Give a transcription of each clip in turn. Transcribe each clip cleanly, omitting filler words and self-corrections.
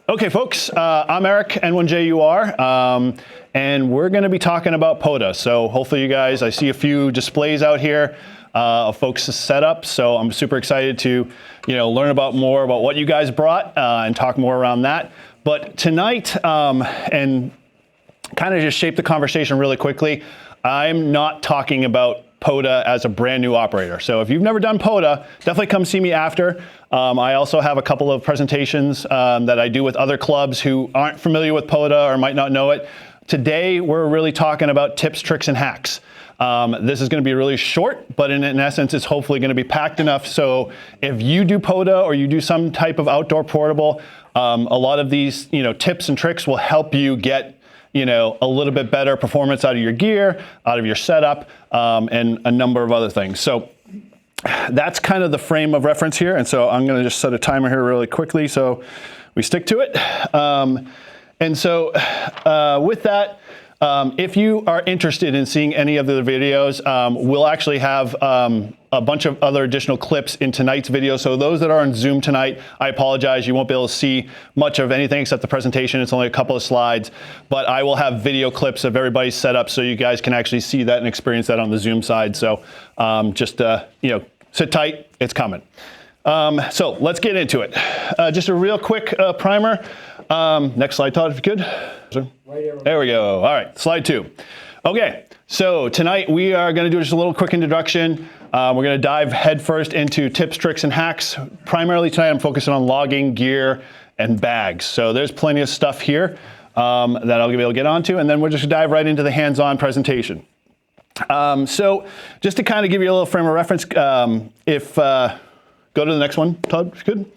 Okay, folks, I'm Eric, N1JUR, and we're going to be talking about POTA. So hopefully you guys, I see a few displays out here of folks' setup. So I'm super excited to, learn more about what you guys brought and talk more around that. But tonight, and kind of just shape the conversation really quickly, I'm not talking about POTA as a brand new operator. So if you've never done POTA, definitely come see me after. I also have a couple of presentations that I do with other clubs who aren't familiar with POTA or might not know it. Today, we're really talking about tips, tricks, and hacks. This is going to be really short, but in essence, it's hopefully going to be packed enough. So if you do POTA or you do some type of outdoor portable, a lot of these tips and tricks will help you get a little bit better performance out of your gear, out of your setup, and a number of other things. So that's kind of the frame of reference here. And so I'm going to just set a timer here really quickly so we stick to it. And so with that, if you are interested in seeing any of the videos, we'll actually have a bunch of other additional clips in tonight's video. So those that are on Zoom tonight, I apologize, you won't be able to see much of anything except the presentation. It's only a couple of slides, but I will have video clips of everybody's setup so you guys can actually see that and experience that on the Zoom side. So just sit tight, it's coming. So let's get into it. Just a real quick primer. Next slide, Todd, if you could. There we go. All right, slide 2. Okay, so tonight we are going to do just a little quick introduction. We're going to dive headfirst into tips, tricks, and hacks. Primarily tonight I'm focusing on logging, gear, and bags. So there's plenty of stuff here that I'll be able to get onto, and then we'll just dive right into the hands-on presentation. So just to kind of give you a little frame of reference, go to the next one, Todd, if you could.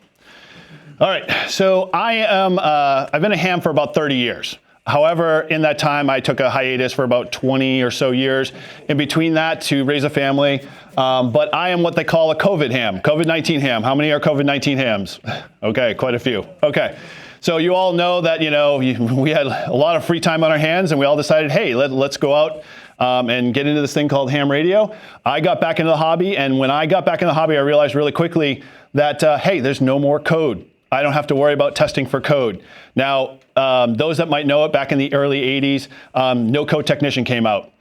All right, so I've been a ham for about 30 years. However, in that time, I took a hiatus for about 20 or so years in between that to raise a family. But I am what they call a COVID ham, COVID-19 ham. How many are COVID-19 hams? Okay, quite a few. Okay, so you all know that, we had a lot of free time on our hands and we all decided, hey, let's go out and get into this thing called ham radio. I got back into the hobby, and when I got back in the hobby, I realized really quickly that, hey, there's no more code. I don't have to worry about testing for code. Now, those that might know it, back in the early 80s, No Code Technician came out.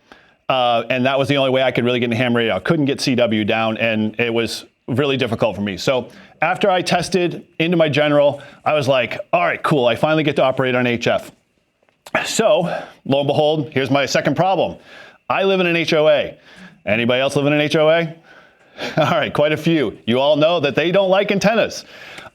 And that was the only way I could really get into ham radio. I couldn't get CW down, and it was really difficult for me. So after I tested into my general, I was like, all right, cool, I finally get to operate on HF. So, lo and behold, here's my second problem. I live in an HOA. Anybody else live in an HOA? All right, quite a few. You all know that they don't like antennas.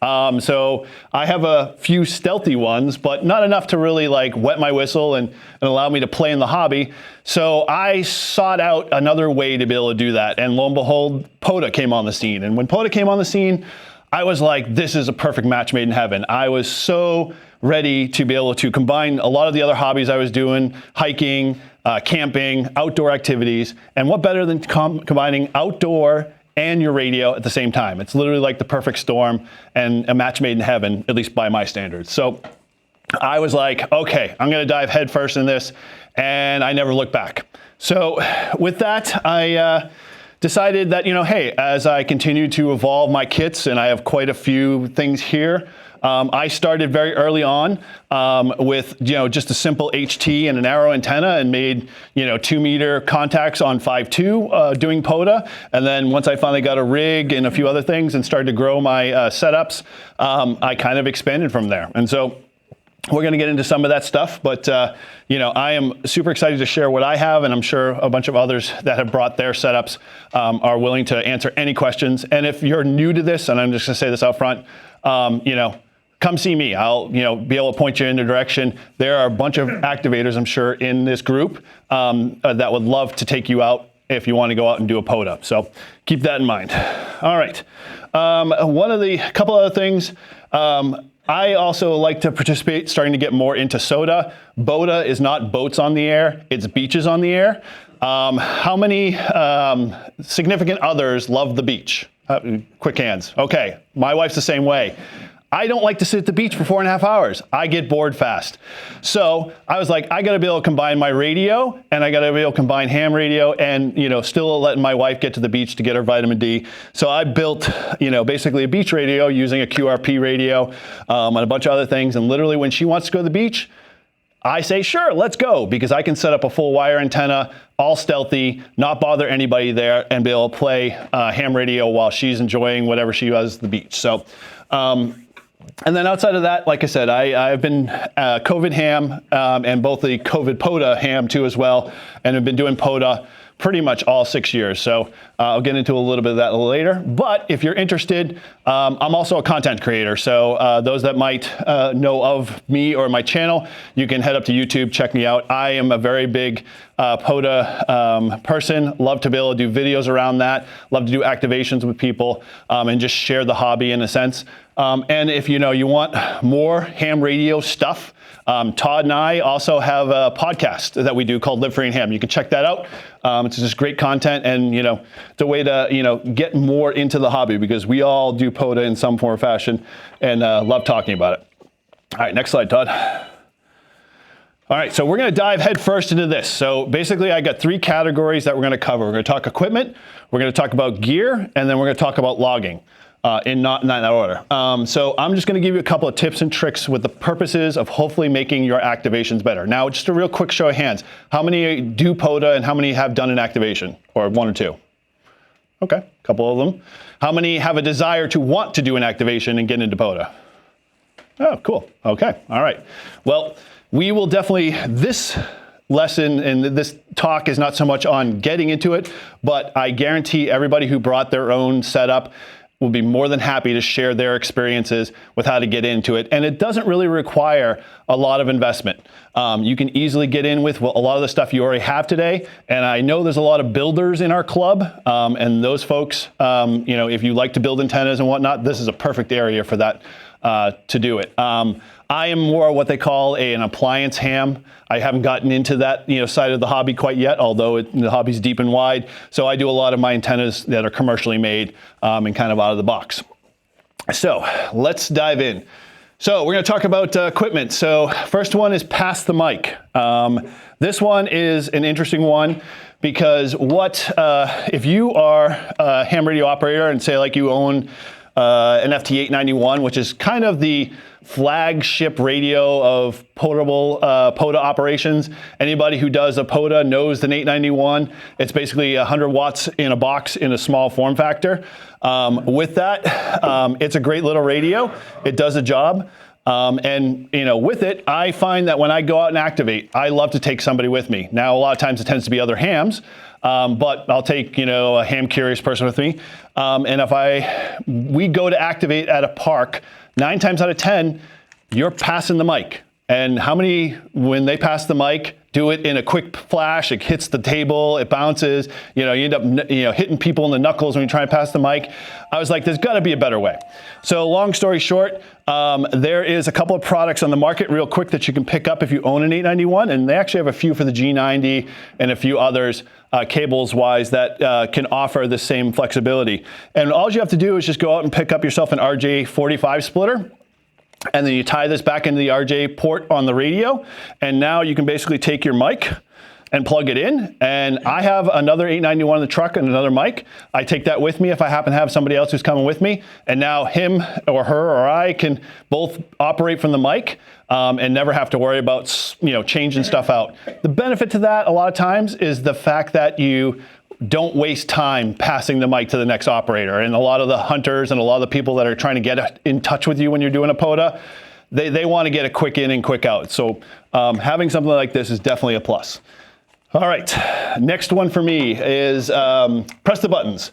So I have a few stealthy ones, but not enough to really wet my whistle and allow me to play in the hobby. So I sought out another way to be able to do that. And lo and behold, POTA came on the scene. And when POTA came on the scene, I was like, this is a perfect match made in heaven. I was so ready to be able to combine a lot of the other hobbies I was doing, hiking, camping, outdoor activities. And what better than combining outdoor and your radio at the same time? It's literally like the perfect storm and a match made in heaven, at least by my standards. So I was like, okay, I'm going to dive headfirst in this, and I never looked back. So with that, I decided that, hey, as I continue to evolve my kits, and I have quite a few things here, I started very early on with just a simple HT and an arrow antenna, and made 2-meter contacts on 5.2 doing POTA. And then once I finally got a rig and a few other things and started to grow my setups, I kind of expanded from there. And so we're going to get into some of that stuff, but I am super excited to share what I have, and I'm sure a bunch of others that have brought their setups are willing to answer any questions. And if you're new to this, and I'm just going to say this out front, come see me. I'll be able to point you in the direction. There are a bunch of activators, I'm sure, in this group that would love to take you out if you want to go out and do a POTA. So keep that in mind. All right. Couple other things. I also like to participate, starting to get more into SOTA. BOTA is not boats on the air, it's beaches on the air. How many significant others love the beach? Quick hands. Okay, my wife's the same way. I don't like to sit at the beach for 4.5 hours. I get bored fast. So I was like, I gotta be able to combine my radio, and I gotta be able to combine ham radio, and still letting my wife get to the beach to get her vitamin D. So I built, basically a beach radio using a QRP radio and a bunch of other things. And literally when she wants to go to the beach, I say, sure, let's go, because I can set up a full wire antenna, all stealthy, not bother anybody there, and be able to play ham radio while she's enjoying whatever she does at the beach. So, and then outside of that, like I said, I've been COVID ham and both the COVID POTA ham too as well, and have been doing POTA pretty much all 6 years. So I'll get into a little bit of that later. But if you're interested, I'm also a content creator. So those that might know of me or my channel, you can head up to YouTube, check me out. I am a very big POTA person. Love to be able to do videos around that. Love to do activations with people and just share the hobby in a sense. And if you want more ham radio stuff, Todd and I also have a podcast that we do called Live Free and Ham. You can check that out. It's just great content, and it's a way to get more into the hobby, because we all do POTA in some form or fashion, and love talking about it. All right, next slide, Todd. All right, so we're going to dive head first into this. So basically, I got 3 categories that we're going to cover. We're going to talk equipment, we're going to talk about gear, and then we're going to talk about logging. Not in that order. So I'm just going to give you a couple of tips and tricks with the purposes of hopefully making your activations better. Now, just a real quick show of hands. How many do POTA and how many have done an activation? Or 1 or 2? Okay, a couple of them. How many have a desire to want to do an activation and get into POTA? Oh, cool. Okay, all right. Well, we will definitely, this lesson and this talk is not so much on getting into it, but I guarantee everybody who brought their own setup will be more than happy to share their experiences with how to get into it. And it doesn't really require a lot of investment. You can easily get in with a lot of the stuff you already have today. And I know there's a lot of builders in our club, and those folks, if you like to build antennas and whatnot, this is a perfect area for that to do it. I am more what they call an appliance ham. I haven't gotten into that side of the hobby quite yet, although the hobby's deep and wide. So I do a lot of my antennas that are commercially made and kind of out of the box. So let's dive in. So we're going to talk about equipment. So first one is pass the mic. This one is an interesting one, because if you are a ham radio operator and say like you own an FT891, which is kind of the flagship radio of potable POTA operations. Anybody who does a POTA knows an 891. It's basically 100 watts in a box in a small form factor. With that, it's a great little radio. It does a job. And with it, I find that when I go out and activate, I love to take somebody with me. Now, a lot of times it tends to be other hams, but I'll take, a ham curious person with me. And if we go to activate at a park, 9 times out of 10, you're passing the mic. And how many, when they pass the mic, do it in a quick flash? It hits the table, it bounces, you end up hitting people in the knuckles when you try and pass the mic. I was like, there's got to be a better way. So long story short, there is a couple of products on the market real quick that you can pick up if you own an 891, and they actually have a few for the G90 and a few others cables wise that can offer the same flexibility. And all you have to do is just go out and pick up yourself an RJ45 splitter. And then you tie this back into the RJ port on the radio, and now you can basically take your mic and plug it in. And I have another 891 in the truck and another mic. I take that with me if I happen to have somebody else who's coming with me. And now him or her or I can both operate from the mic and never have to worry about changing stuff out. The benefit to that a lot of times is the fact that you don't waste time passing the mic to the next operator. And a lot of the hunters and a lot of the people that are trying to get in touch with you when you're doing a POTA, they want to get a quick in and quick out. So having something like this is definitely a plus. All right, next one for me is press the buttons.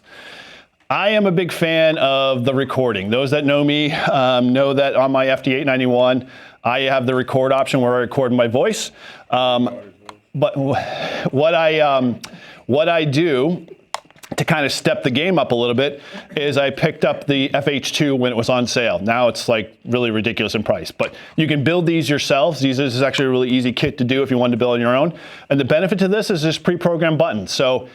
I am a big fan of the recording. Those that know me know that on my FT891, I have the record option where I record my voice. But what I do to kind of step the game up a little bit is I picked up the FH2 when it was on sale. Now it's like really ridiculous in price, but you can build these yourselves. This is actually a really easy kit to do if you want to build on your own. And the benefit to this is just pre-programmed buttons. So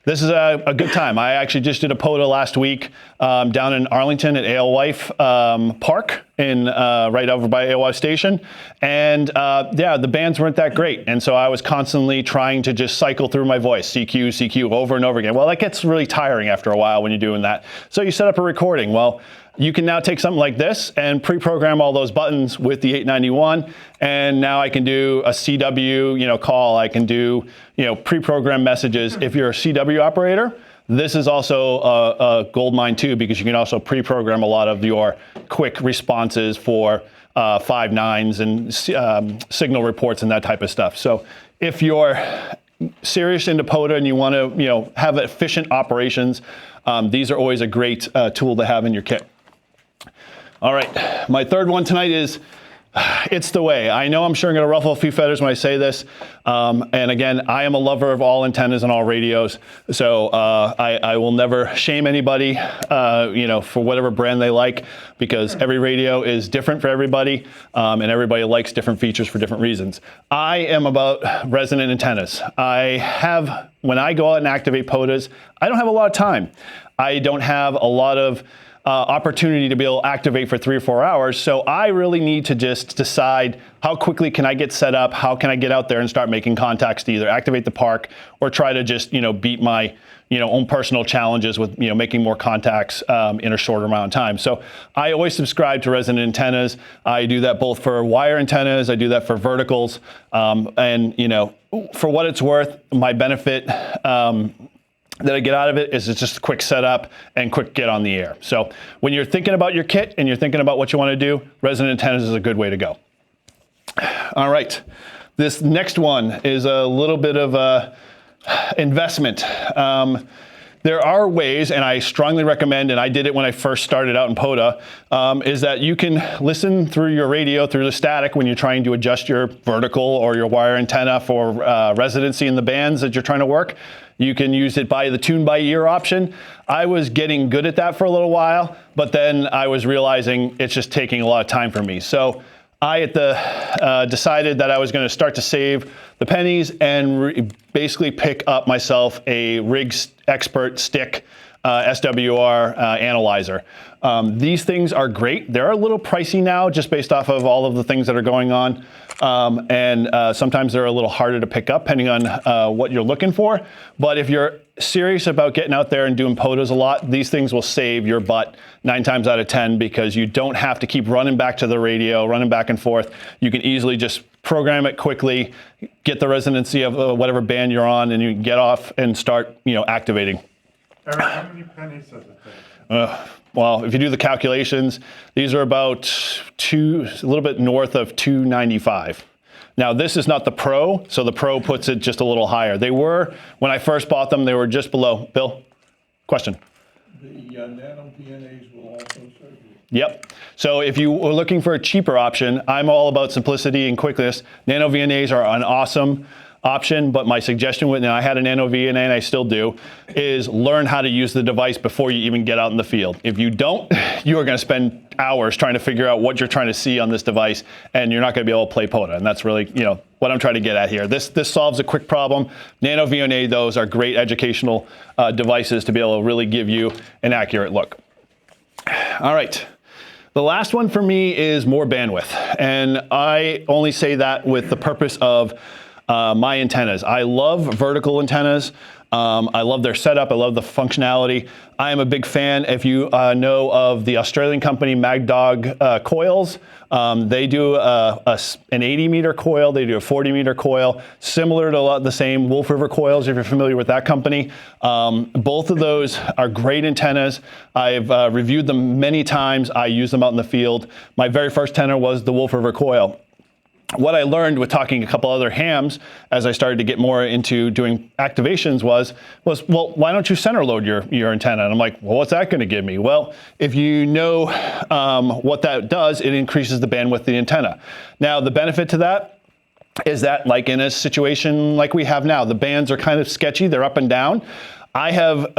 This is a good time. I actually just did a POTA last week down in Arlington at Alewife Park in right over by Alewife Station. And yeah, the bands weren't that great. And so I was constantly trying to just cycle through my voice, CQ, CQ, over and over again. Well, that gets really tiring after a while when you're doing that. So you set up a recording. Well, you can now take something like this and pre-program all those buttons with the 891, and now I can do a CW, call. I can do, pre-program messages. If you're a CW operator, this is also a gold mine too, because you can also pre-program a lot of your quick responses for 5.9s and signal reports and that type of stuff. So if you're serious into POTA and you want to, have efficient operations, these are always a great tool to have in your kit. All right, my third one tonight is, it's the way. I know I'm sure I'm going to ruffle a few feathers when I say this. And again, I am a lover of all antennas and all radios. So I will never shame anybody, for whatever brand they like, because every radio is different for everybody. And everybody likes different features for different reasons. I am about resonant antennas. When I go out and activate POTAs, I don't have a lot of time. I don't have a lot of opportunity to be able to activate for 3 or 4 hours. So I really need to just decide how quickly can I get set up, how can I get out there and start making contacts to either activate the park or try to just, beat my, own personal challenges with, making more contacts in a shorter amount of time. So I always subscribe to resonant antennas. I do that both for wire antennas, I do that for verticals, and, for what it's worth, my benefit that I get out of it is it's just a quick setup and quick get on the air. So when you're thinking about your kit and you're thinking about what you want to do, resonant antennas is a good way to go. All right, this next one is a little bit of a investment. There are ways, and I strongly recommend, and I did it when I first started out in POTA, is that you can listen through your radio, through the static when you're trying to adjust your vertical or your wire antenna for residency in the bands that you're trying to work. You can use it by the tune by ear option. I was getting good at that for a little while, but then I was realizing it's just taking a lot of time for me. So I decided that I was going to start to save the pennies and basically pick up myself a Rig Expert Stick SWR analyzer. These things are great. They're a little pricey now just based off of all of the things that are going on. And sometimes they're a little harder to pick up depending on what you're looking for. But if you're serious about getting out there and doing POTAs a lot, these things will save your butt 9 times out of 10 because you don't have to keep running back to the radio, running back and forth. You can easily just program it quickly, get the resonancy of whatever band you're on, and you can get off and start, activating. Eric, how many pennies does it take? Well, if you do the calculations, these are about a little bit north of $2.95. Now, this is not the Pro, so the Pro puts it just a little higher. They were, when I first bought them, they were just below. Bill, question? The nano VNAs will also serve you. Yep. So if you were looking for a cheaper option, I'm all about simplicity and quickness. Nano VNAs are an awesome option, but my suggestion, and I had a nano VNA and I still do, is learn how to use the device before you even get out in the field. If you don't, you are going to spend hours trying to figure out what you're trying to see on this device, and you're not going to be able to play POTA. And that's really, what I'm trying to get at here. This solves a quick problem. Nano VNA, those are great educational devices to be able to really give you an accurate look. All right. The last one for me is more bandwidth. And I only say that with the purpose of my antennas. I love vertical antennas. I love their setup. I love the functionality. I am a big fan. If you know of the Australian company MagDog coils, they do an 80 meter coil. They do a 40 meter coil, similar to the same Wolf River coils, if you're familiar with that company. Both of those are great antennas. I've reviewed them many times. I use them out in the field. My very first antenna was the Wolf River coil. What I learned with talking a couple other hams as I started to get more into doing activations was, well, why don't you center load your antenna? And I'm like, well, what's that going to give me? Well, if you know what that does, it increases the bandwidth of the antenna. Now, the benefit to that is that, like in a situation like we have now, the bands are kind of sketchy. They're up and down. I have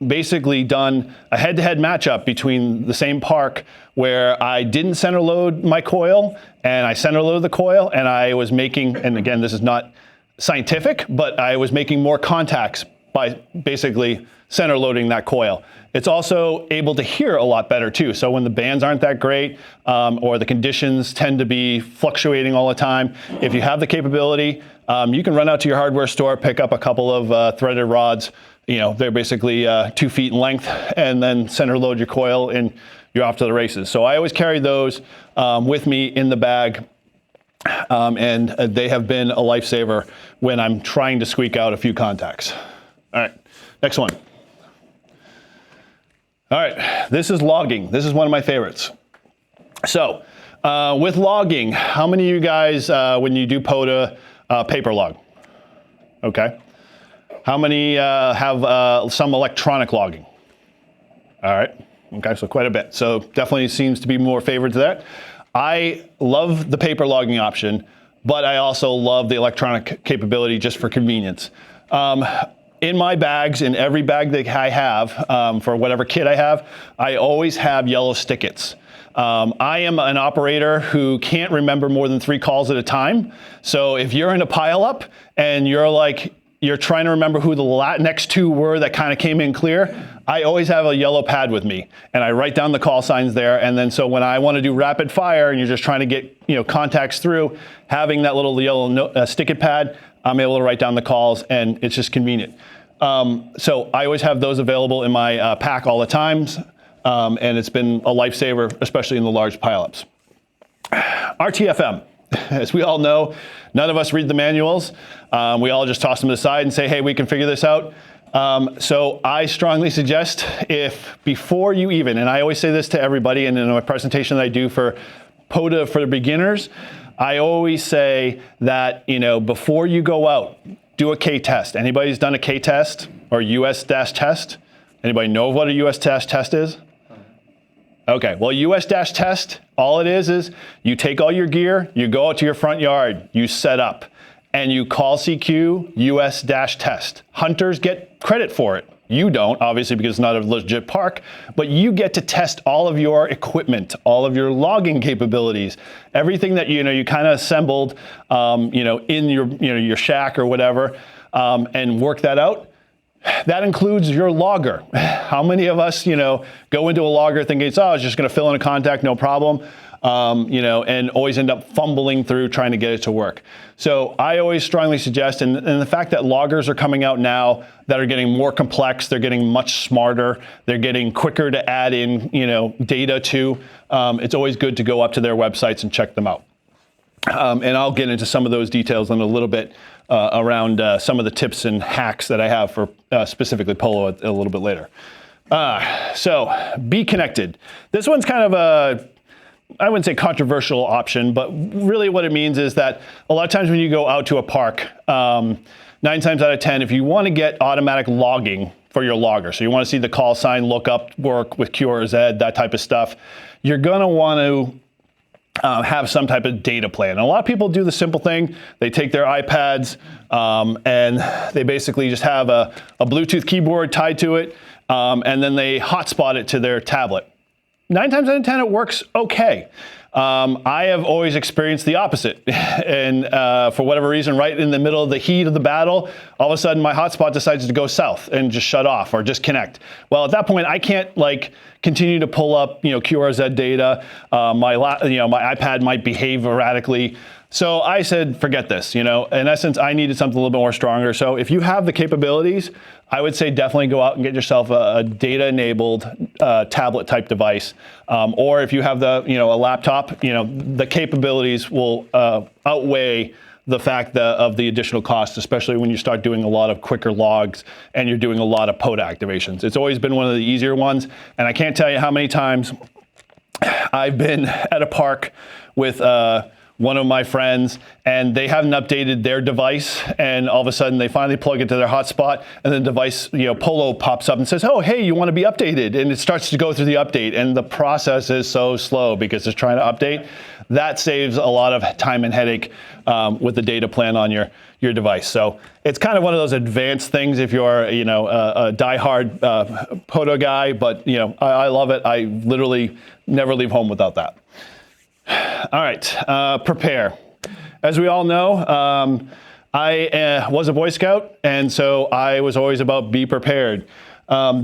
basically done a head-to-head matchup between the same park where I didn't center load my coil and I center loaded the coil, and I was making, and again, this is not scientific, but I was making more contacts by basically center loading that coil. It's also able to hear a lot better too. So when the bands aren't that great, or the conditions tend to be fluctuating all the time, if you have the capability, you can run out to your hardware store, pick up a couple of threaded rods. They're basically 2 feet in length, and then center load your coil and you're off to the races. So I always carry those with me in the bag. And they have been a lifesaver when I'm trying to squeak out a few contacts. All right, next one. All right, this is logging. This is one of my favorites. So with logging, how many of you guys, when you do POTA, paper log? Okay. How many have some electronic logging? All right, okay, so quite a bit. So definitely seems to be more favored to that. I love the paper logging option, but I also love the electronic capability just for convenience. In my bags, in every bag that I have, for whatever kit I have, I always have yellow stickets. I am an operator who can't remember more than 3 calls at a time. So if you're in a pileup and you're trying to remember who the next 2 were that kind of came in clear, I always have a yellow pad with me, and I write down the call signs there. And then so when I want to do rapid fire and you're just trying to get contacts through, having that little yellow stick-it pad, I'm able to write down the calls, and it's just convenient. So I always have those available in my pack all the times, and it's been a lifesaver, especially in the large pileups. RTFM. As we all know, none of us read the manuals. We all just toss them aside and say, hey, we can figure this out. So I strongly suggest before you even, and I always say this to everybody, and in my presentation that I do for POTA for the beginners, I always say that, before you go out, do a K-test. Anybody who's done a K-test or US-test? Anybody know what a US-test is? Okay, well, US-test, all it is you take all your gear, you go out to your front yard, you set up, and you call CQ US-test. Hunters get credit for it. You don't, obviously, because it's not a legit park, but you get to test all of your equipment, all of your logging capabilities, everything that you kind of assembled, in your shack or whatever, and work that out. That includes your logger. How many of us, go into a logger thinking, it's just going to fill in a contact, no problem, and always end up fumbling through trying to get it to work. So I always strongly suggest, and the fact that loggers are coming out now that are getting more complex, they're getting much smarter, they're getting quicker to add in, data to, it's always good to go up to their websites and check them out. And I'll get into some of those details in a little bit around some of the tips and hacks that I have for specifically Polo a little bit later. So be connected. This one's kind of I wouldn't say controversial option, but really what it means is that a lot of times when you go out to a park, 9 times out of 10, if you want to get automatic logging for your logger, so you want to see the call sign, look up, work with Q or Z, that type of stuff, you're going to want to have some type of data plan. And a lot of people do the simple thing. They take their iPads and they basically just have a Bluetooth keyboard tied to it, and then they hotspot it to their tablet. 9 times out of 10, it works okay. I have always experienced the opposite. And for whatever reason, right in the middle of the heat of the battle, all of a sudden my hotspot decides to go south and just shut off or disconnect. Well, at that point, I can't continue to pull up, QRZ data. My iPad might behave erratically. So I said, forget this. In essence, I needed something a little bit more stronger. So if you have the capabilities, I would say definitely go out and get yourself a data-enabled tablet-type device. Or if you have a laptop, the capabilities will outweigh the fact of the additional cost, especially when you start doing a lot of quicker logs and you're doing a lot of POTA activations. It's always been one of the easier ones, and I can't tell you how many times I've been at a park with one of my friends, and they haven't updated their device, and all of a sudden they finally plug it to their hotspot, and the device, Polo pops up and says, oh, hey, you want to be updated? And it starts to go through the update, and the process is so slow because it's trying to update. That saves a lot of time and headache with the data plan on your device. So it's kind of one of those advanced things if you're, a diehard POTA guy, but I love it. I literally never leave home without that. All right, prepare. As we all know, I was a Boy Scout, and so I was always about be prepared.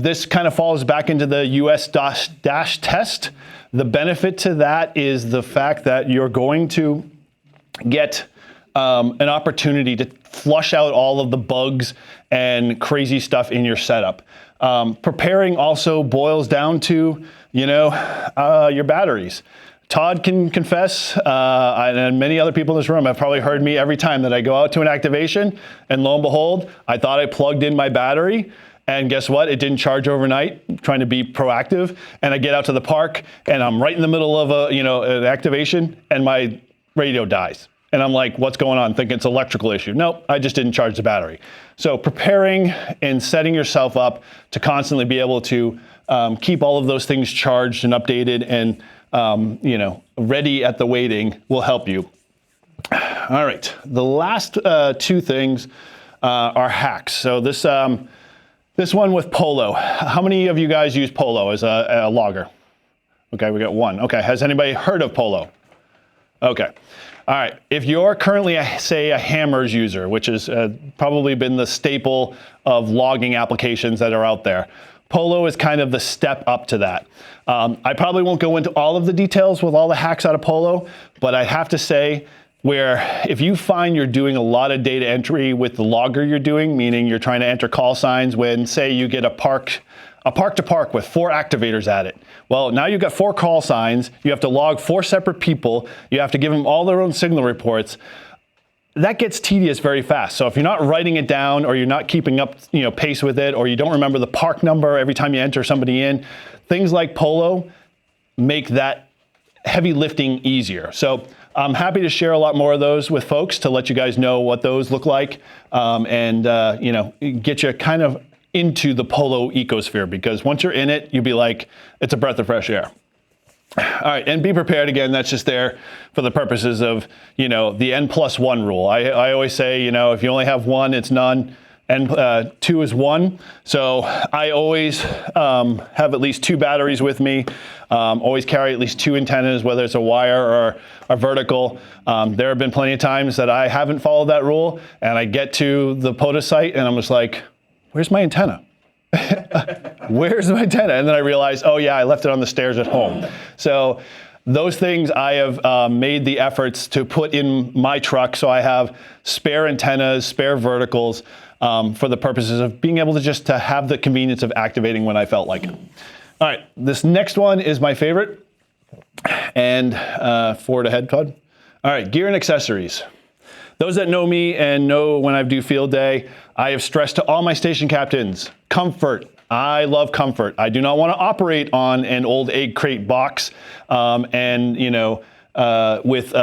This kind of falls back into the US dash test. The benefit to that is the fact that you're going to get an opportunity to flush out all of the bugs and crazy stuff in your setup. Preparing also boils down to, your batteries. Todd can confess, and many other people in this room have probably heard me every time that I go out to an activation, and lo and behold, I thought I plugged in my battery, and guess what? It didn't charge overnight, trying to be proactive, and I get out to the park, and I'm right in the middle of an activation, and my radio dies. And I'm like, what's going on? Thinking it's an electrical issue. Nope, I just didn't charge the battery. So preparing and setting yourself up to constantly be able to keep all of those things charged and updated and ready at the waiting will help you. All right, the last two things are hacks. So this one with Polo. How many of you guys use Polo as a logger? Okay, we got one. Okay, has anybody heard of Polo? Okay. All right, if you're currently, say, a Hammers user, which has probably been the staple of logging applications that are out there, Polo is kind of the step up to that. I probably won't go into all of the details with all the hacks out of Polo, but I have to say, where if you find you're doing a lot of data entry with the logger you're doing, meaning you're trying to enter call signs when, say, you get a park to park with 4 activators at it. Well, now you've got 4 call signs. You have to log 4 separate people. You have to give them all their own signal reports. That gets tedious very fast. So if you're not writing it down, or you're not keeping up, pace with it, or you don't remember the park number every time you enter somebody in, things like Polo make that heavy lifting easier. So I'm happy to share a lot more of those with folks to let you guys know what those look like, and get you kind of into the Polo ecosphere, because once you're in it, you'll be like, it's a breath of fresh air. All right, and be prepared again. That's just there for the purposes of, the N+1 rule. I always say, if you only have one, it's none. And 2 is 1. So I always have at least 2 batteries with me. Always carry at least 2 antennas, whether it's a wire or a vertical. There have been plenty of times that I haven't followed that rule, and I get to the POTA site and I'm just like, where's my antenna? Where's my antenna? And then I realized, oh yeah, I left it on the stairs at home. So those things I have made the efforts to put in my truck, so I have spare antennas, spare verticals, for the purposes of being able to have the convenience of activating when I felt like it. All right, this next one is my favorite, and forward ahead, Todd. All right, gear and accessories. Those that know me and know when I do field day, I have stressed to all my station captains, comfort. I love comfort. I do not want to operate on an old egg crate box with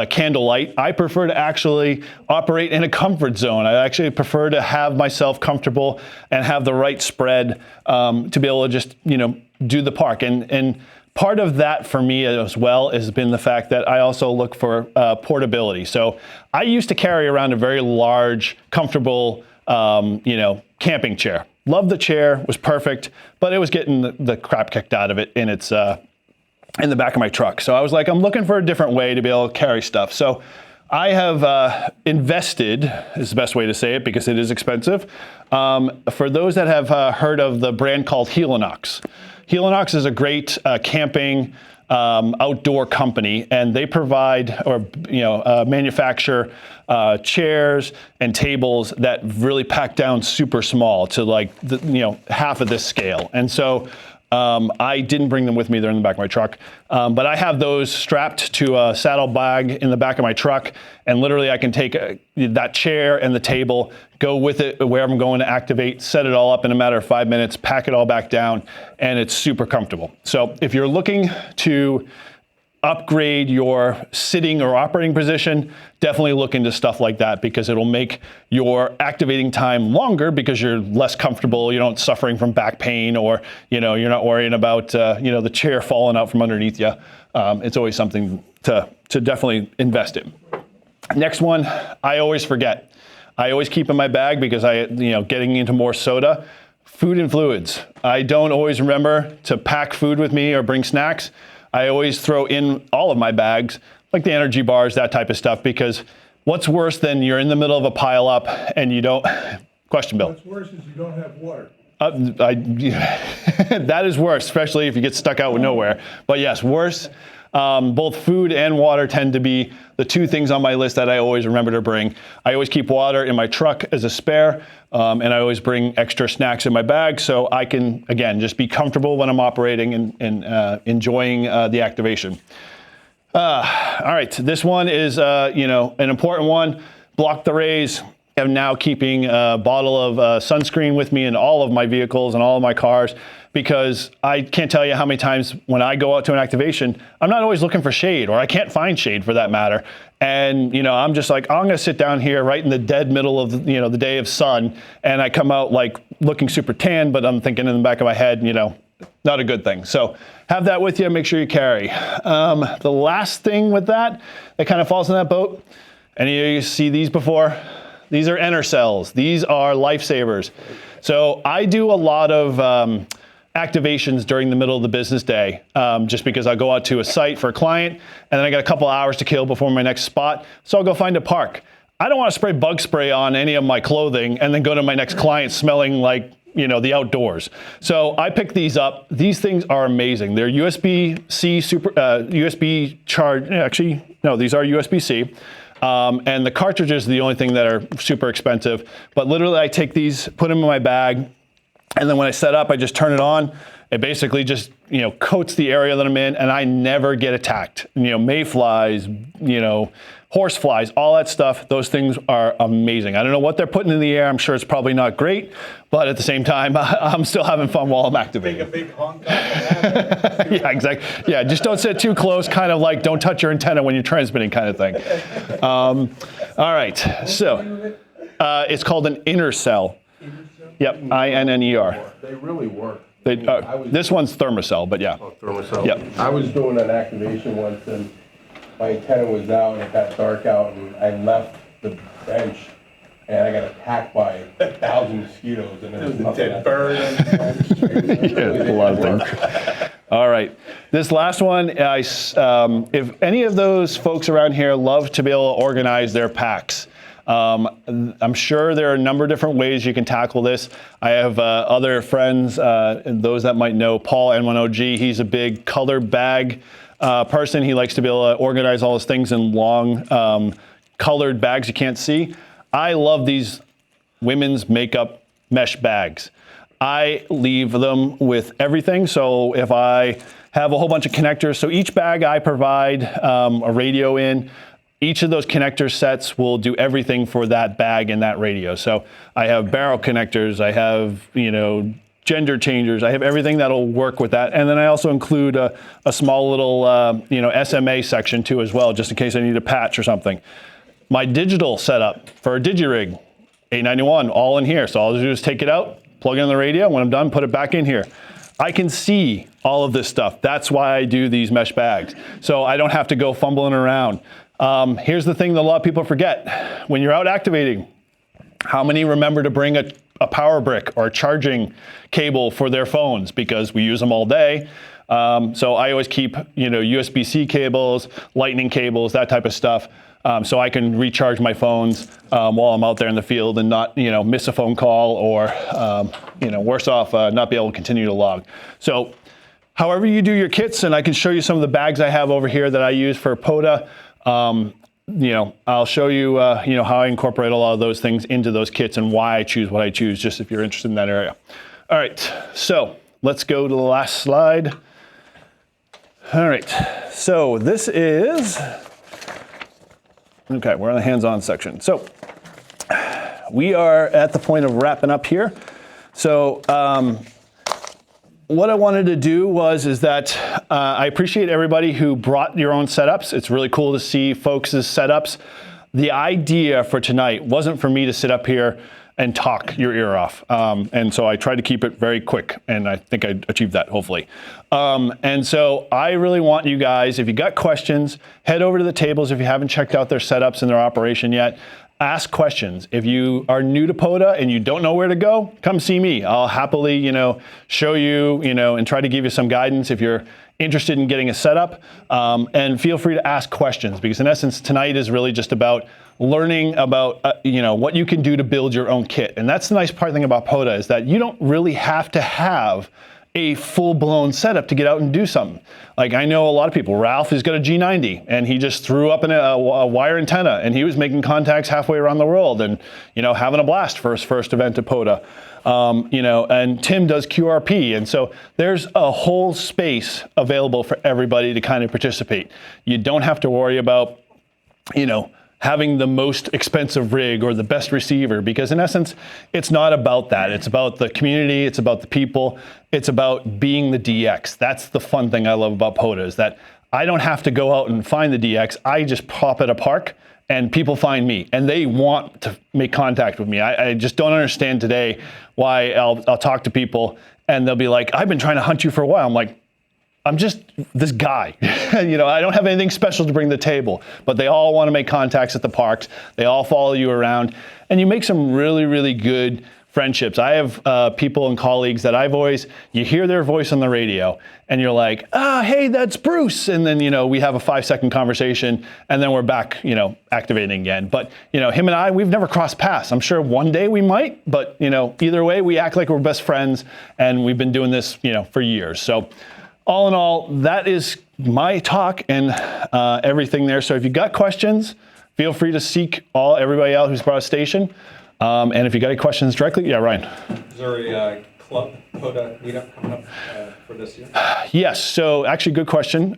candlelight. I prefer to actually operate in a comfort zone. I actually prefer to have myself comfortable and have the right spread to be able to just, do the park. And part of that for me as well has been the fact that I also look for portability. So I used to carry around a very large, comfortable, camping chair. Loved the chair, was perfect, but it was getting the crap kicked out of it in its in the back of my truck. So I was like, I'm looking for a different way to be able to carry stuff. So I have invested, is the best way to say it because it is expensive. For those that have heard of the brand called Helinox. Helinox is a great camping outdoor company, and they provide manufacture chairs and tables that really pack down super small to like half of this scale. And so I didn't bring them with me. They're in the back of my truck. But I have those strapped to a saddle bag in the back of my truck. And literally I can take that chair and the table, go with it wherever I'm going to activate, set it all up in a matter of 5 minutes, pack it all back down, and it's super comfortable. So if you're looking to upgrade your sitting or operating position, definitely look into stuff like that, because it'll make your activating time longer because you're less comfortable, you're not suffering from back pain, or you're not worrying about the chair falling out from underneath you. It's always something to definitely invest in. Next one, I always forget. I always keep in my bag because getting into more soda, food and fluids. I don't always remember to pack food with me or bring snacks. I always throw in all of my bags, like the energy bars, that type of stuff, because What's worse than you're in the middle of a pile up and you don't, question, Bill. What's worse is you don't have water. That is worse, especially if you get stuck out with nowhere. But yes, worse. Both food and water tend to be the two things on my list that I always remember to bring. I always keep water in my truck as a spare, and I always bring extra snacks in my bag so I can, again, just be comfortable when I'm operating and enjoying the activation. All right, this one is an important one. Block the rays. I'm now keeping a bottle of sunscreen with me in all of my vehicles and all of my cars, because I can't tell you how many times when I go out to an activation, I'm not always looking for shade, or I can't find shade for that matter. And I'm just like, I'm gonna sit down here right in the dead middle of the day of sun, and I come out like looking super tan, but I'm thinking in the back of my head, not a good thing. So have that with you, make sure you carry. The last thing with that kind of falls in that boat, any of you see these before? These are NR cells. These are lifesavers. So I do a lot of activations during the middle of the business day, just because I go out to a site for a client, and then I got a couple hours to kill before my next spot. So I'll go find a park. I don't want to spray bug spray on any of my clothing and then go to my next client smelling like the outdoors. So I pick these up. These things are amazing. They're USB-C USB charge. Actually, no, these are USB-C. And the cartridges are the only thing that are super expensive. But literally, I take these, put them in my bag, and then when I set up, I just turn it on. It basically just coats the area that I'm in, and I never get attacked. Mayflies, horse flies, all that stuff. Those things are amazing. I don't know what they're putting in the air. I'm sure it's probably not great, but at the same time, I'm still having fun while I'm activating. Take a big honk out of Yeah, exactly. Yeah, just don't sit too close, kind of like don't touch your antenna when you're transmitting kind of thing. All right, so it's called an inner cell. Yep, INNER. They really work. This one's Thermacell, but yeah. Oh, Thermacell. Yep. I was doing an activation once, and my antenna was out, and it got dark out, and I left the bench, and I got attacked by 1,000 mosquitoes, and there was nothing. dead bird. Yeah, a lot of things. All right, this last one, if any of those folks around here love to be able to organize their packs, I'm sure there are a number of different ways you can tackle this. I have other friends, and those that might know Paul, N1OG, he's a big color bag person. He likes to be able to organize all his things in long colored bags you can't see. I love these women's makeup mesh bags. I leave them with everything. So if I have a whole bunch of connectors, so each bag I provide a radio in. Each of those connector sets will do everything for that bag and that radio. So I have barrel connectors, I have, gender changers, I have everything that'll work with that. And then I also include a small little, SMA section too as well, just in case I need a patch or something. My digital setup for a DigiRig, 891, all in here. So all I do is take it out, plug it in the radio. When I'm done, put it back in here. I can see all of this stuff. That's why I do these mesh bags. So I don't have to go fumbling around. Here's the thing that a lot of people forget. When you're out activating, how many remember to bring a power brick or a charging cable for their phones, because we use them all day? So I always keep, USB-C cables, lightning cables, that type of stuff, so I can recharge my phones while I'm out there in the field and not, miss a phone call or, worse off, not be able to continue to log. So however you do your kits, and I can show you some of the bags I have over here that I use for POTA. I'll show you, how I incorporate a lot of those things into those kits and why I choose what I choose, just if you're interested in that area. All right, so let's go to the last slide. All right, so this is, okay, we're in the hands-on section. So we are at the point of wrapping up here. So what I wanted to do is that I appreciate everybody who brought your own setups. It's really cool to see folks' setups. The idea for tonight wasn't for me to sit up here and talk your ear off. And so I tried to keep it very quick, and I think I achieved that, hopefully. And so I really want you guys, if you got questions, head over to the tables if you haven't checked out their setups and their operation yet. ask questions. If you are new to POTA and you don't know where to go, come see me. I'll happily, show you, and try to give you some guidance if you're interested in getting a setup. And feel free to ask questions, because in essence, tonight is really just about learning about, what you can do to build your own kit. And that's the nice thing about POTA, is that you don't really have to have a full-blown setup to get out and do something. Like, I know a lot of people. Ralph has got a G90, and he just threw up a wire antenna, and he was making contacts halfway around the world, and having a blast for his first event at POTA. And Tim does QRP, and so there's a whole space available for everybody to kind of participate. You don't have to worry about, having the most expensive rig or the best receiver, because in essence, it's not about that. It's about the community, it's about the people, it's about being the DX. That's the fun thing I love about POTA, is that I don't have to go out and find the DX. I just pop at a park and people find me, and they want to make contact with me. I just don't understand today why I'll talk to people and they'll be like, I've been trying to hunt you for a while. I'm like, I'm just this guy. I don't have anything special to bring to the table, but they all want to make contacts at the parks. They all follow you around, and you make some really, really good friendships. I have people and colleagues that you hear their voice on the radio, and you're like, hey, that's Bruce. And then, we have a 5-second conversation, and then we're back, activating again. But, him and I, we've never crossed paths. I'm sure one day we might, but, either way, we act like we're best friends, and we've been doing this, for years. So, all in all, that is my talk and everything there. So if you got questions, feel free to seek everybody out who's brought a station. And if you got any questions directly, yeah, Ryan. Is there a club POTA meetup coming up for this year? Yes, so actually good question.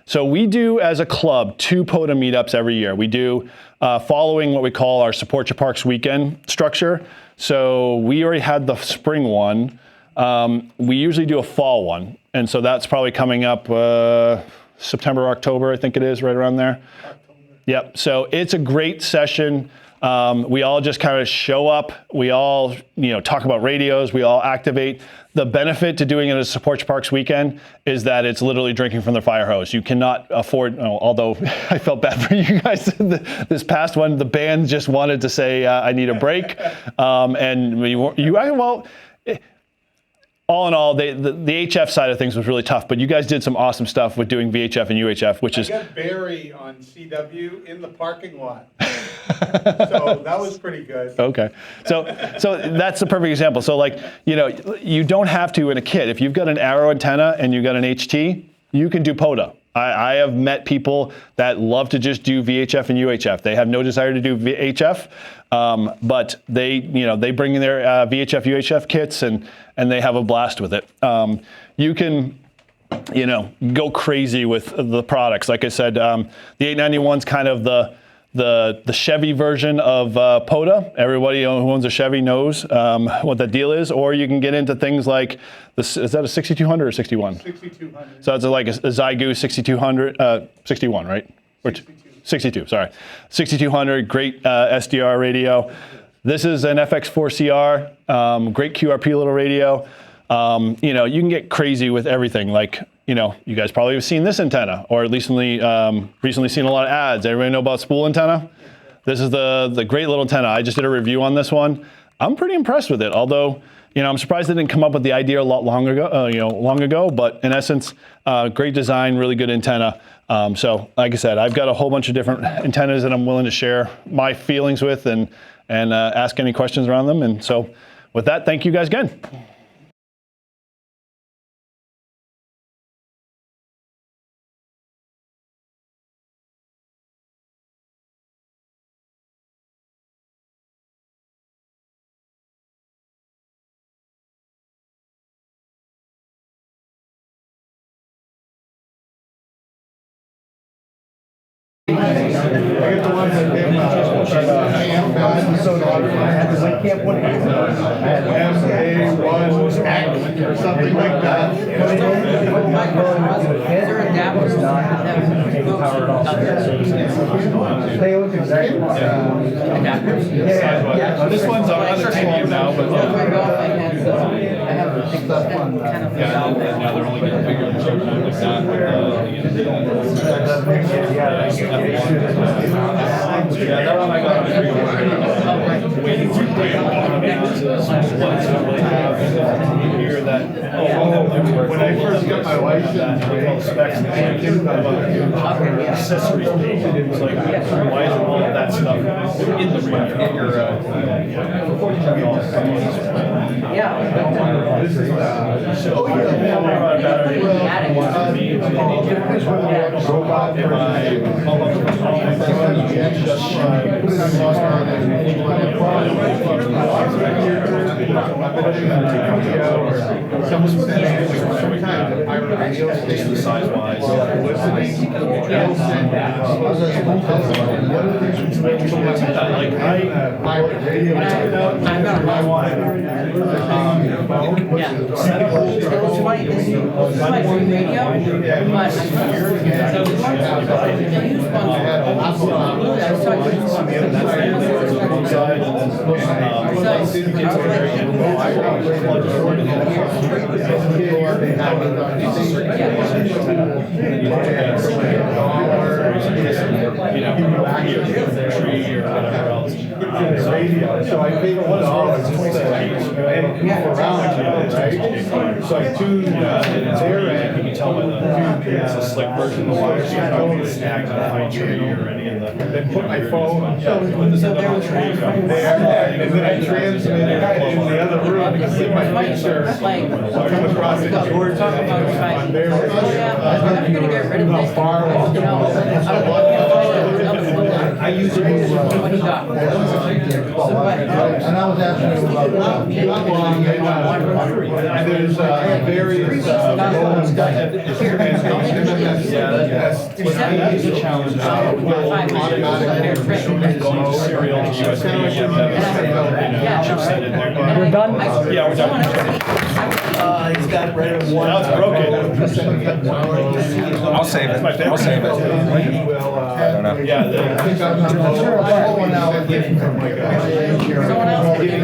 So we do, as a club, 2 POTA meetups every year. We do following what we call our Support Your Parks weekend structure. So we already had the spring one. We usually do a fall one. And so that's probably coming up September, October, I think it is, right around there. Yep, so it's a great session. We all just kind of show up. We all, talk about radios. We all activate. The benefit to doing it as a Support Your Parks weekend is that it's literally drinking from the fire hose. You cannot afford, although I felt bad for you guys this past one, the band just wanted to say, I need a break. All in all, the HF side of things was really tough, but you guys did some awesome stuff with doing VHF and UHF, which is... I got Barry on CW in the parking lot. So that was pretty good. Okay. So that's the perfect example. So you don't have to in a kit. If you've got an Arrow antenna and you've got an HT, you can do POTA. I have met people that love to just do VHF and UHF. They have no desire to do VHF, but they bring in their VHF, UHF kits and they have a blast with it. You can, go crazy with the products. Like I said, the 891's kind of the Chevy version of POTA. Everybody who owns a Chevy knows what that deal is. Or you can get into things like, is that a 6200 or 61? 6200. So it's like a Zygoose 6200, 61, right? 62, sorry. 6200, great SDR radio. This is an FX4CR, great QRP little radio. You can get crazy with everything. Like, you guys probably have seen this antenna, or at least recently seen a lot of ads. Everybody know about spool antenna? This is the great little antenna. I just did a review on this one. I'm pretty impressed with it, although, I'm surprised they didn't come up with the idea a lot long ago, but in essence, great design, really good antenna. So like I said, I've got a whole bunch of different antennas that I'm willing to share my feelings with and ask any questions around them. And so with that, thank you guys again. N1JUR or something like that. They look exactly the same. This one's on the titanium now, but I have a big one. yeah, they're only getting bigger and something like that. Yeah, that one I got waiting for here that When I first got my license, accessories page, and it was like, why is all of that stuff in the radio? this is, Size-wise. Tree or whatever else. so I paid $1 and around, right? So I tuned their end. You can tell by the, it's a slick version of the wires. You don't need a snag on a pine tree or any of the. Then put my phone Put this in the tree. there, and then I transmitted it in the other room because in my picture, come across it, George, on their. I'm gonna get rid of this. How far was I use it what he got. And I was asking you about that. not long, there's various loans and It's a challenge. Going to serial USB, chipset in there. We're done? Yeah, we're done. He's got rid of one. Now it's broken. I'll save it. I'll save it. I don't know. Yeah, the, Someone else gave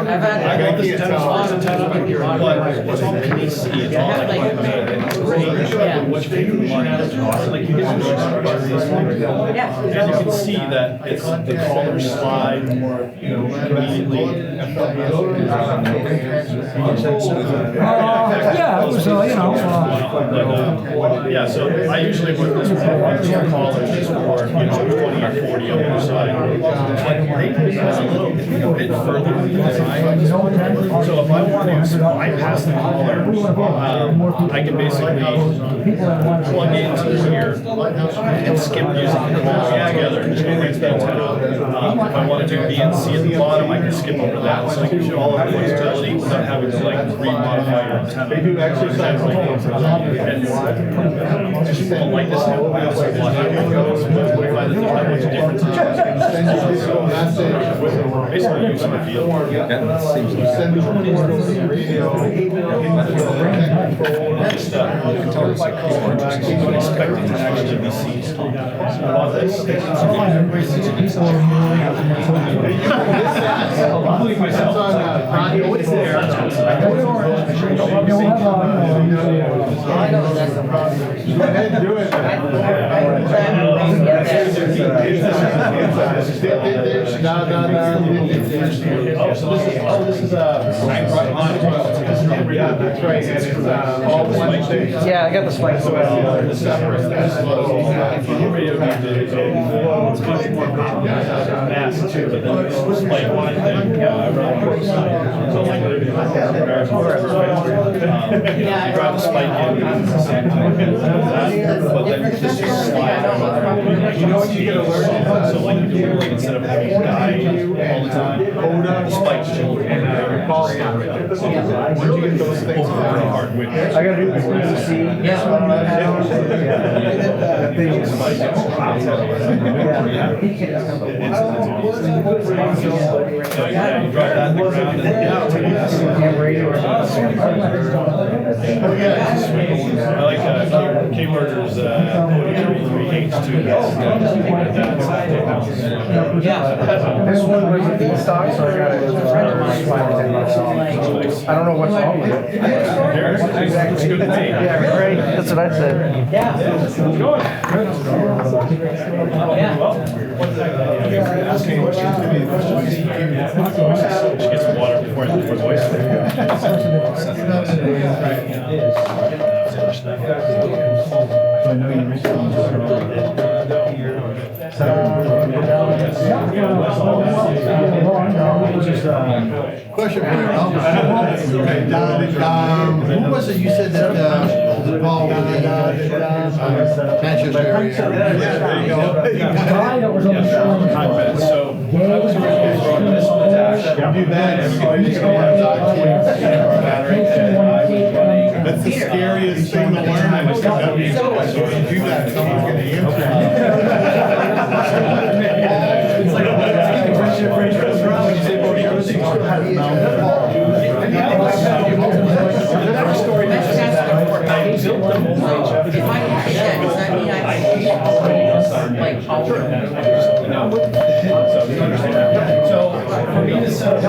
I've had. I got this tennis balls and tennis ball, but it's all PC, it's all like handmade. What's favorite one is, like you get to Yeah. and you can see that it's the colors slide more, conveniently. Yeah, it was, Yeah, so I usually put this one two collars for, 20 or 40 on the side. And they go a bit further than the design. So if I want to bypass the collar, I can basically plug into here and skip using the wall together and just go right to the antenna. If I want to do B and C at the bottom, I can skip over that. So I can show all of the flexibility without having to remodify your antenna. They do exercise And just the lightness of the wheels, I find that there's not much difference. Basically using the field. Next up, you can tell by color, I'm expecting to actually be seized. About this. Including myself. It's there. I know that's the problem. Go ahead and do it. This is Yeah, that's right, and it's all one thing. Yeah, I got the spikes. radio it's much more mass too, but then it's like one thing, around so like you drive the spike in, it's the same time, but then this just slides. You know what you gotta learn? So like you do, like instead of having guide all the time, the spikes change. And call it. Once you get those things down. I gotta do the C. That thing is Yeah, you drive that in the ground and I like K-Murder's K-H2. Yeah. This one was a D stock, so I got it. like 5 or 10 bucks off. I don't know what's wrong with it. Yeah, great. That's what I said. Get some water before the voice. Question for you, Ralph. Who was it you said that was involved with the Manchester area? So I was originally throwing this on the dash. Do that. That's the scariest thing to learn. So if you do that, someone's gonna answer. If I check, does that mean I like So for me to set up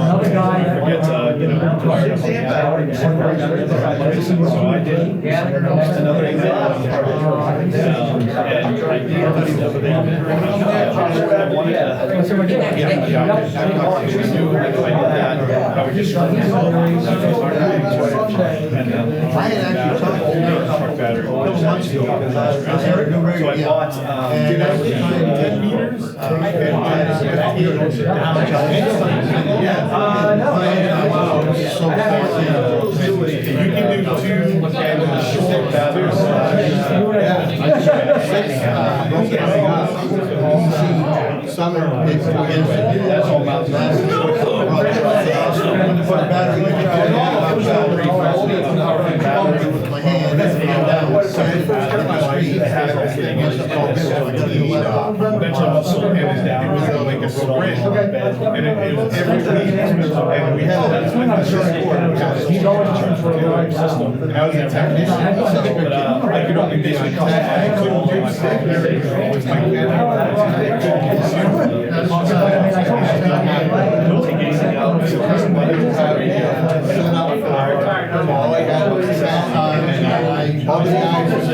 Another guy. So I did. That's another example. I had actually talked to her a couple months ago. I bought, and I was trying 10 meters. You can do 2 and short batteries. Summer, that's all about that. Put a battery in my hand, and down. So I first got my street, it has this thing, it's just called this, like an E-dog. Eventually, it was like a sprint, and it was every week, and we had a short board, which was a system, and I was a technician, but I could only be on tech, I couldn't do stick and everything, with my hand, I couldn't consume. All I had was that, all the guys were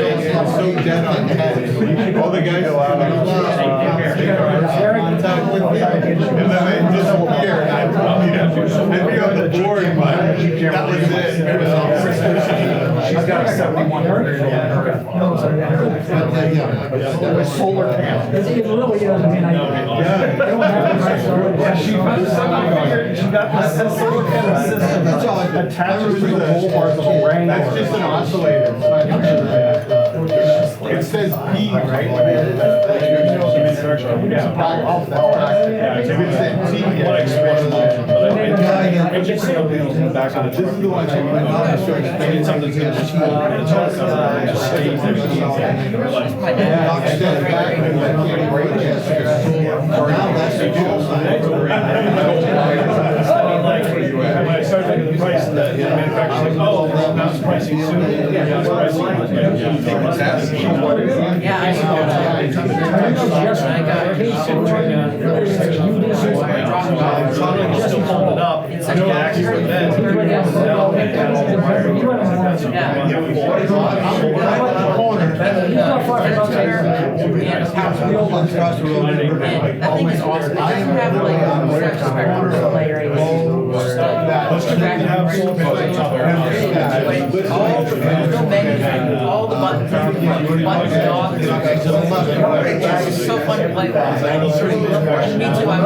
so dead on head. All the guys contact with me, and then they disappeared. I'd be on the board, but that was it. It was all I've got a 7100. With solar panels. It really is, I mean, I don't have she got the solar panel system attached to the whole part of the ring. That's just an oscillator. It says P, right? This is the one something's going to when I started looking at the price, the manufacturer's like, oh, now it's pricing soon. Yeah, I saw that. I got a case of Still holding it up. It's actually with that. I think it's awesome. It doesn't have like all the buttons, dogs. It's so fun to play with. Me too, I'm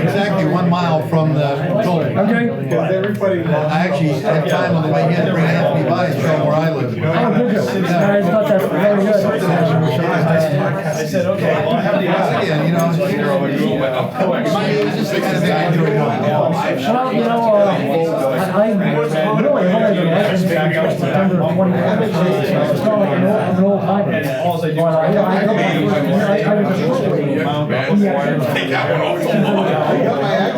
Exactly 1 I actually had time on the way in to bring Anthony by and show him where I live. Oh, did you? It's not that very good. I said, okay, well, I have the Yeah, you know, just the kind of thing I enjoy doing. Well, you know, I really hired a license back in September of 2020. It's not like an old timer. But I was a first lady. Take that one off the wall.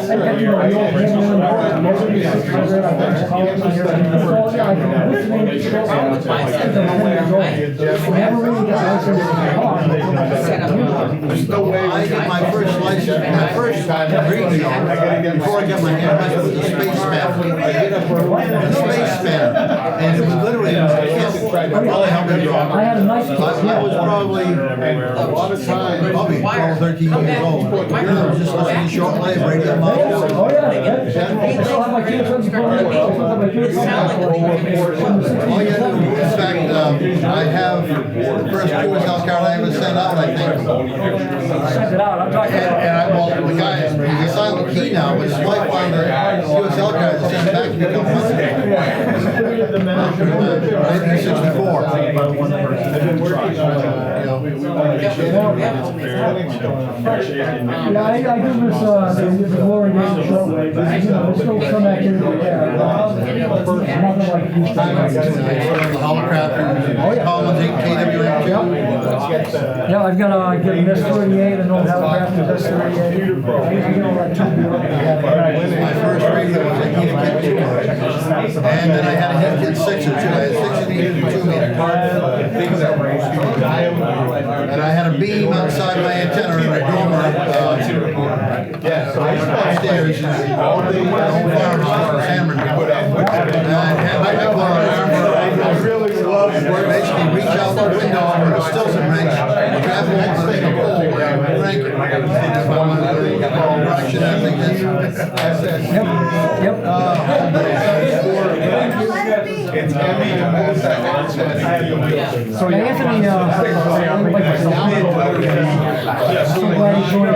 And you know, the old women, most of these sisters, I went to college and everything. So, yeah, I can listen to shows. Never really got licensed in the car. I got my first license, my first radio, before I got my hand, was a spaceman. A spaceman. And it was literally, I had a nice I was probably a lot of time, probably 12, 13 years old. I was just listening to short wave radio. Oh, yeah. I still have my kids on the phone. I still have my kids on the phone. Oh, yeah, in fact, I have the first QSL card I ever sent out, I think. Send it out. I'm talking Well, the guy, he's a silent key now, but his wife found the QSL card and sent it back to me a couple months ago. 1964. Yeah, I give this, the glory name the shortwave, but, you know, there's still some activity there. Nothing like these The holocraft, Collins, KWM2. Yeah, I've got a get an S38, an old Halifax S38. I get all that too. My first radio was a Heath Kit 2. And then I had a Heath Kit 6 or 2. I had 6 and 2 meter. And I had a beam outside my antenna in my dormer. Upstairs in the old farmhouse in San Bernardino. And I had my armor. I really love Basically reach out the window with a Stilson wrench, grab hold of the pole, and crank it. And if I want to direction, I think that's. Yep. it's heavy to move that. So Anthony, like I'm so glad he joined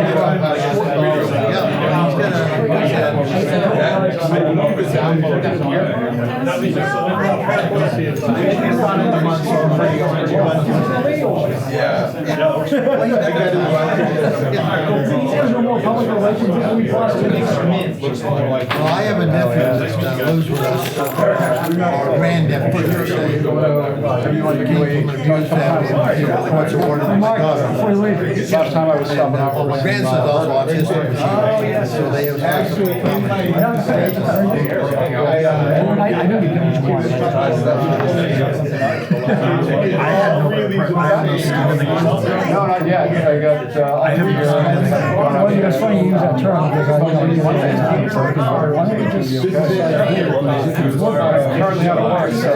Well, I have a nephew that lives with us, or granddepot, per se. Came from an abused family, and courts awarded him my daughter. Last time I was stopping out. My grandson's also autistic, so they have actually. I know you can watch. I had no No, not yet. I got, well, it's funny you use that term because I know you want to why don't you just currently out of work, so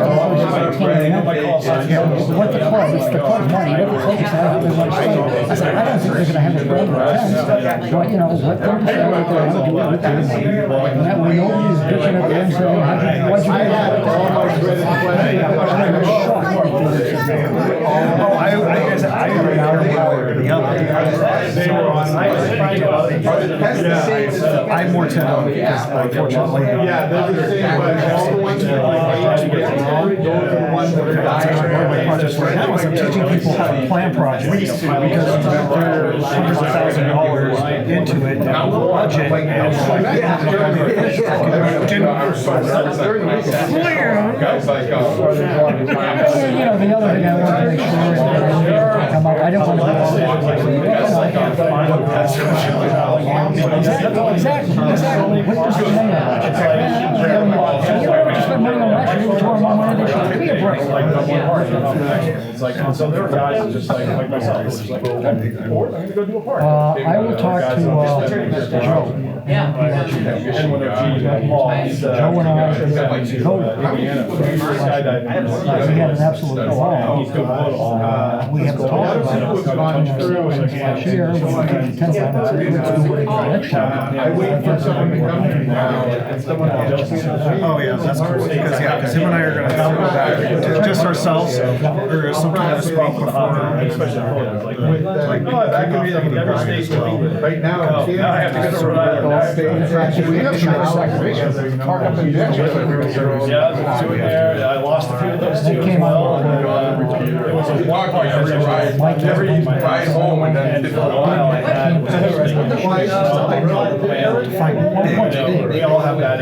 what the club, it's the club's money, what the club is having, they want to spend. I said, I don't think they're gonna have a problem with that. But, you know, let them decide what they want to do with their money. And that way nobody's bitching at them saying, why'd you do that? I heard the other. They were on. I'm more technical because unfortunately. Yeah, they're the same, but all the ones that those are the ones that are dying. Projects right now is I'm teaching people how to plan projects because they're hundreds of $1,000s into it, budget, and guys like you know, the other thing I want to make sure is that I don't want to be all exactly. What does the name of it? You don't have to spend money on that. You want more money, they should give me a break. it's like, so there are guys that just like myself, who's like, well, I'm going to go do a part. I will talk to Joe. Yeah. Joe and I we had an absolute ball. We have talked about it last year. We took the 10 and said, let's do it next time. I wait for someone to come to me now, and someone else. Oh, yeah, that's cool, because him and I are going to come back, just ourselves, or some kind of spot before, especially like, oh, I could be like, never stays with me. Right now, I have to go to Park up in Yeah, doing there. I lost a few of those too as well. And, it was a one part every ride home and then for a while I had we all have that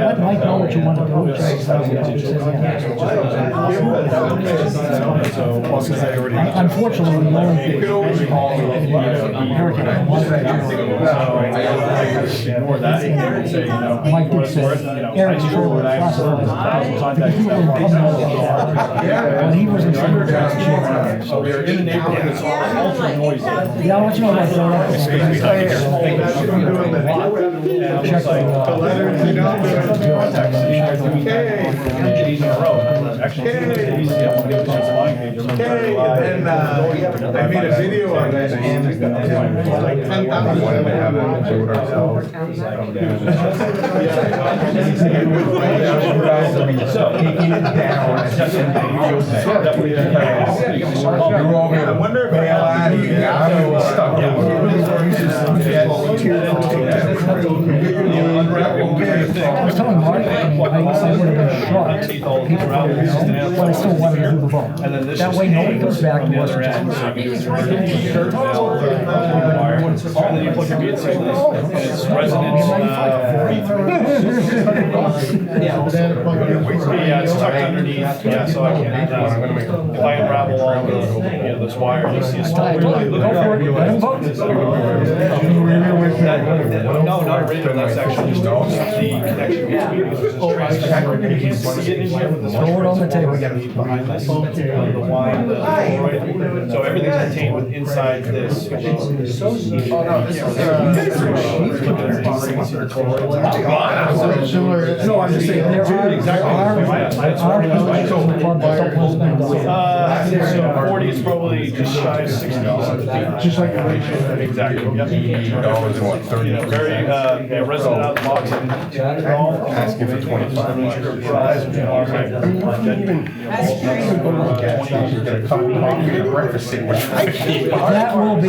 Let Mike know what you want to do. Unfortunately, we only. You could always call me. ignore that and say, you know, Mike for what did it's say, worth, you know, Eric I sure would I have some contact stuff. When he was in Denver, So we were in a neighborhood that's ultra noisy. yeah, I'll let you know about Check the letters, you know, days in a row. Actually, days, yeah, when it was just flying page. Okay, and then, I made a video on that, and like 10,000. Wanted to have it do it ourselves. I wonder if I I was telling Mark, I would have been shocked, people, but I still wanted to do the vote. That way, nobody goes back and was. And then you plug your beads in, and it's residents, yeah, it's tucked underneath, yeah, so I can't, if I unravel all the, you know, this wire, you'll see a small. Go for it, let him vote. No, not a radio, that's actually just the connection between, because there's a transfer. You can see it in here with the. Throw it on the table. Behind this, the wine, the Polaroid. So everything's contained within inside this. No, I'm just saying, there are, So 40 is probably just shy of 60. Just like. Exactly, yep. $30 what, 30? You know, very, yeah, resident out of the box. Asking for 25. Breakfast sandwich. That will be.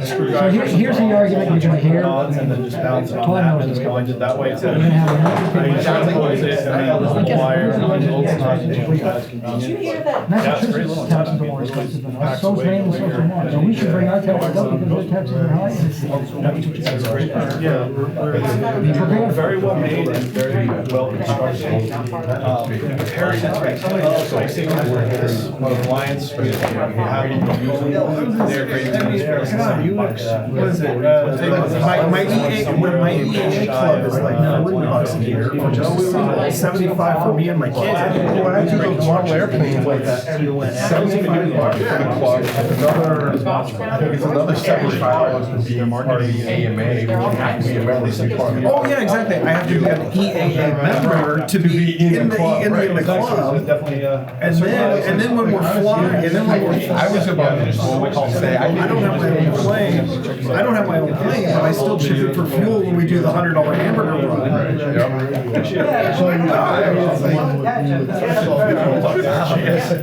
So here's the argument you're gonna hear. And then just bounce it on Todd that, knows and this then guy. wind it that way. It's You're gonna have Massachusetts taxes are more expensive than us, so is Maine and so is Vermont, so we should bring our taxes up because their taxes are high. Yeah, Be prepared. very well made and very well constructed. One of the Lions, we have them use them. They're great. What is it? My EA club is like $40 a year, which is 75 for me and my kids. When I do those model airplanes like that, $75 for the club, another, I think it's another $75 to be part of the AMA, be a member of the department. Oh, yeah, exactly. I have to be an EAA member to be in the club. Definitely, And then when we're flying, and then when we're I was about to say, I don't have my own plane. I don't have my own plane, but I still chip it for fuel when we do the $100 hamburger run.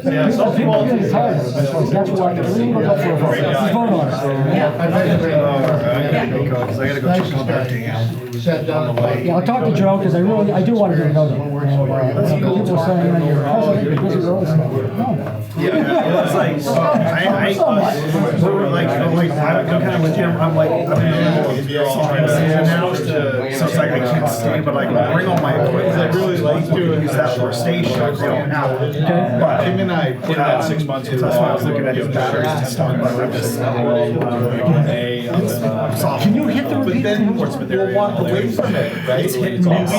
yeah, some people. That's why we're gonna go for a vote. Let's vote on it. Because I gotta go check on that thing out. Yeah, I'll talk to Joe, because I do want to get a note. People are saying, you know, you're president, you're busy early. No. Yeah, it's like, we're like, I'm kind of with him, I'm like, I'm in the middle of season now, so it's like I can't stay, but like, bring all my equipment, I really like to use that for a station, they don't have it. But him and I put out 6 months ago, that's why I was looking at his batteries and stuff, but I'm just. Can you hit the But repeat? then we'll walk away from it, right? It's hit and miss.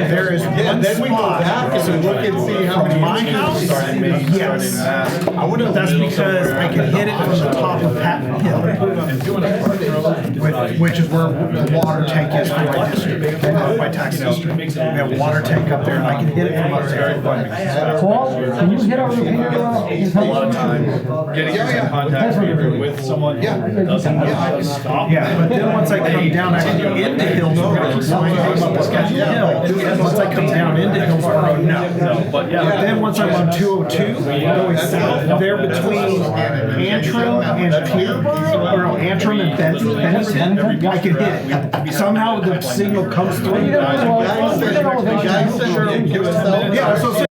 There is one then we go back and look and see how many. My house? Yes. I wonder if that's because I can hit it from the top of Patton Hill, which is where the water tank is for my district, my tax district. We have a water tank up there and I can hit it from up there. Paul, can you hit our repeater? A lot of time getting in contact with with someone Yeah. who doesn't know how to stop. Yeah, but then once I come down actually into Hillsborough, once I come down into Hillsborough, no. But yeah. But then once I'm on 202, going south, there between Antrim and Peterborough, or no, Antrim and Benton, I can hit it. Somehow the signal comes through. The guy said, Yeah, so